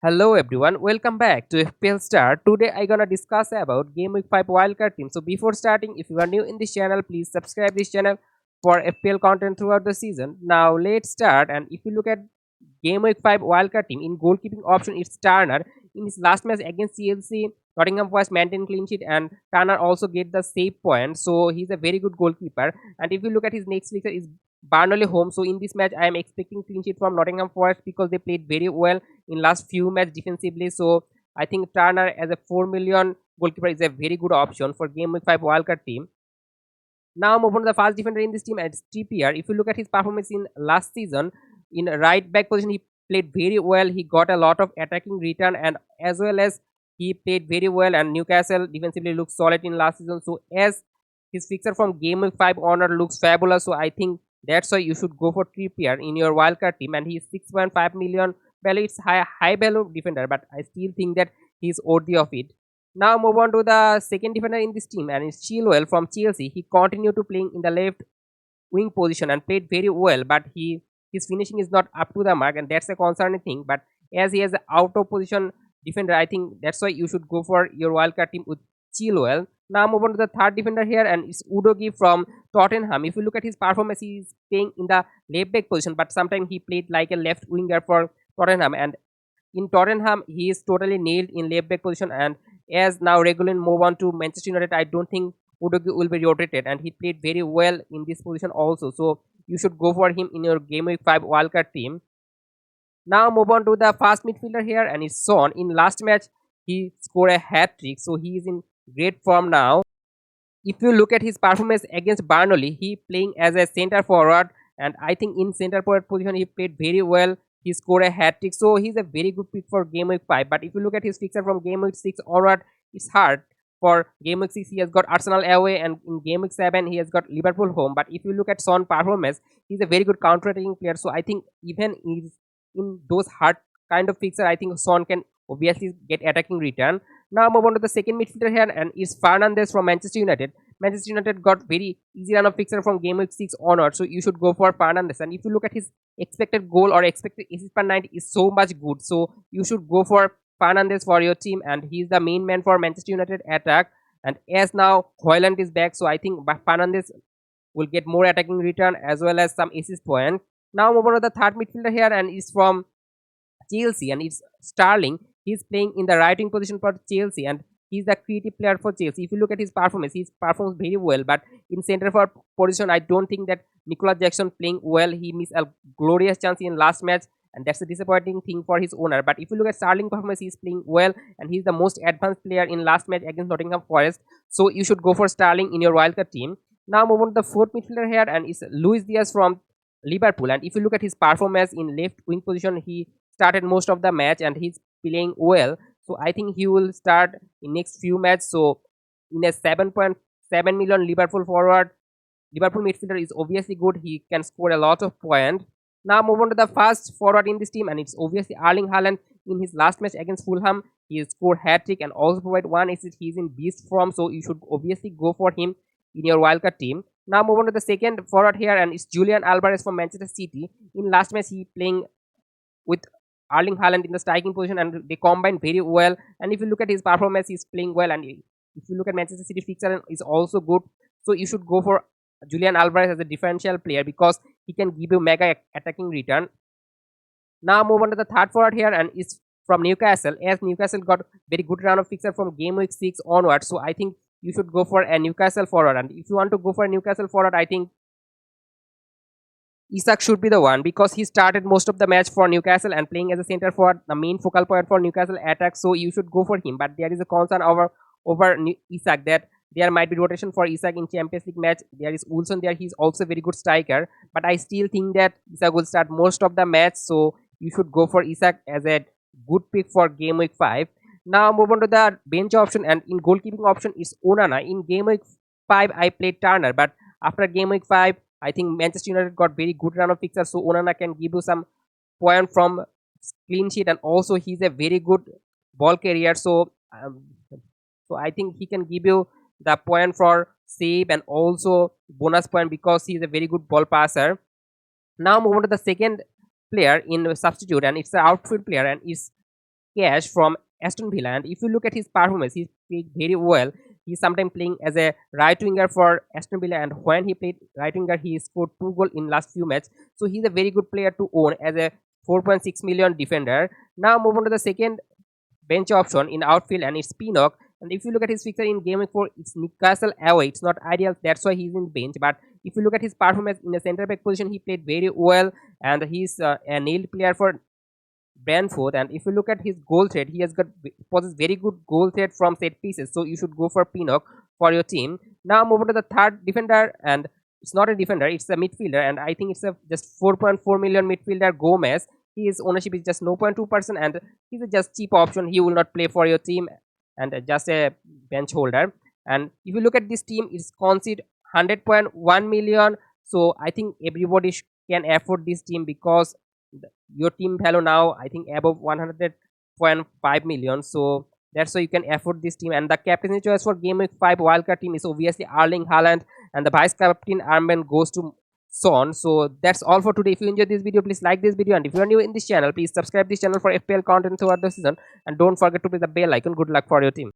Hello everyone, welcome back to FPL STAR. Today I gonna discuss about Game Week 5 Wildcard team. So before starting, if you are new in this channel, please subscribe this channel for FPL content throughout the season. Now let's start, and if you look at Game Week 5 Wildcard team, in goalkeeping option it's Turner. In his last match against CLC, Nottingham Forest maintained clean sheet and Turner also get the save point. So he's a very good goalkeeper. And if you look at his next fixture is Burnley home. So in this match I am expecting clean sheet from Nottingham Forest because they played very well in last few matches defensively. So I think Turner as a 4 million goalkeeper is a very good option for Game Week 5 Wildcard team. Now move on to the fast defender in this team at TPR. If you look at his performance in last season, in right back position he played very well. He got a lot of attacking return, and as well as he played very well, and Newcastle defensively looks solid in last season. So as his fixture from Game Week 5 onward looks fabulous, so I think that's why you should go for Trippier in your wildcard team, and he's 6.5 million value. It's high value defender, but I still think that he's worthy of it. Now move on to the second defender in this team, and it's Chilwell from Chelsea. He continued to playing in the left wing position and played very well, but his finishing is not up to the mark, and that's a concerning thing. But as he has an out of position defender, I think that's why you should go for your wildcard team with Chilwell. Now move on to the third defender here, and it's Udogi from Tottenham. If you look at his performance, he is playing in the left back position, but sometimes he played like a left winger for Tottenham, and in Tottenham he is totally nailed in left back position. And as now Regulin move on to Manchester United, I don't think Udogi will be rotated, and he played very well in this position also. So you should go for him in your Game Week 5 wildcard team. Now move on to the fast midfielder here, and it's Son. In last match he scored a hat trick, so he is in great form now. If you look at his performance against Burnley, he playing as a center forward, and I think in center forward position he played very well. He scored a hat trick, so he's a very good pick for Game Week 5. But if you look at his fixture from Game Week 6 onward, it's hard. For Game Week 6 he has got Arsenal away, and in Game Week 7 he has got Liverpool home. But if you look at Son performance, he's a very good counter-attacking player, so I think even in those hard kind of fixture, I think Son can obviously get attacking return. Now move on to the second midfielder here, and is Fernandes from Manchester United. Manchester United got very easy run of fixture from Game Week 6 onward, so you should go for Fernandes. And if you look at his expected goal or expected assist per 90 is so much good, so you should go for Fernandes for your team, and he's the main man for Manchester United attack. And as now Højlund is back, so I think Fernandes will get more attacking return as well as some assist point. Now move on to the third midfielder here, and is from Chelsea, and it's Sterling. He's playing in the right wing position for Chelsea, and he's the creative player for Chelsea. If you look at his performance, he's performs very well. But in center forward position, I don't think that Nicolas Jackson playing well. He missed a glorious chance in last match, and that's a disappointing thing for his owner. But if you look at Sterling performance, he's playing well, and he's the most advanced player in last match against Nottingham Forest. So you should go for Sterling in your wildcard team. Now move on to the fourth midfielder here, and it's Luis Diaz from Liverpool. And if you look at his performance in left wing position, he started most of the match and he's playing well. So I think he will start in next few matches. So in a 7.7 million Liverpool forward, Liverpool midfielder is obviously good. He can score a lot of points. Now move on to the first forward in this team, and it's obviously Erling Haaland. In his last match against Fulham, he scored hat trick and also provide one assist. He's in beast form, so you should obviously go for him in your wildcard team. Now move on to the second forward here, and it's Julian Alvarez from Manchester City. In last match, he playing with Erling Haaland in the striking position, and they combine very well. And if you look at his performance, he's playing well. And if you look at Manchester City fixture, is also good. So you should go for Julian Alvarez as a differential player because he can give you mega attacking return. Now move on to the third forward here, and it's from Newcastle. As Newcastle got very good run of fixture from Game Week 6 onward, so I think you should go for a Newcastle forward. And if you want to go for a Newcastle forward, I think Isak should be the one because he started most of the match for Newcastle and playing as a center forward, the main focal point for Newcastle attack. So you should go for him. But there is a concern over Isak that there might be rotation for Isak in Champions League match. There is Wilson there. He's also a very good striker. But I still think that Isak will start most of the match. So you should go for Isak as a good pick for Game Week 5. Now move on to the bench option, and in goalkeeping option is Onana. In Game Week 5 I played Turner, but after Game Week 5 I think Manchester United got very good run of fixture, so Onana can give you some point from clean sheet, and also he's a very good ball carrier. So I think he can give you the point for save and also bonus point because he's a very good ball passer. Now move on to the second player in substitute, and it's an outfield player, and it's cash from Aston Villa, and if you look at his performance, he played very well. He's sometimes playing as a right winger for Aston Villa, and when he played right winger, he scored 2 goals in last few matches. So he's a very good player to own as a 4.6 million defender. Now move on to the second bench option in outfield, and it's Pinnock. And if you look at his fixture in game week 4, it's Newcastle away. It's not ideal, that's why he's in bench. But if you look at his performance in the centre back position, he played very well, and he's a nailed player for Brentford. And if you look at his goal threat, he has got possesses very good goal threat from set pieces. So you should go for Pinnock for your team. Now move on to the third defender, and it's not a defender, it's a midfielder, and I think it's a just 4.4 million midfielder Gomez. His ownership is just 0.2%, and he's a just cheap option. He will not play for your team, and just a bench holder. And if you look at this team, it's concede 100.1 million. So I think everybody can afford this team, because your team value now I think above 100.5 million. So that's why you can afford this team. And the captaincy choice for game week 5 wildcard team is obviously Erling Haaland, and the vice captain armband goes to Son. So that's all for today. If you enjoyed this video, please like this video, and if you are new in this channel, please subscribe this channel for FPL content throughout the season, and don't forget to press the bell icon. Good luck for your team.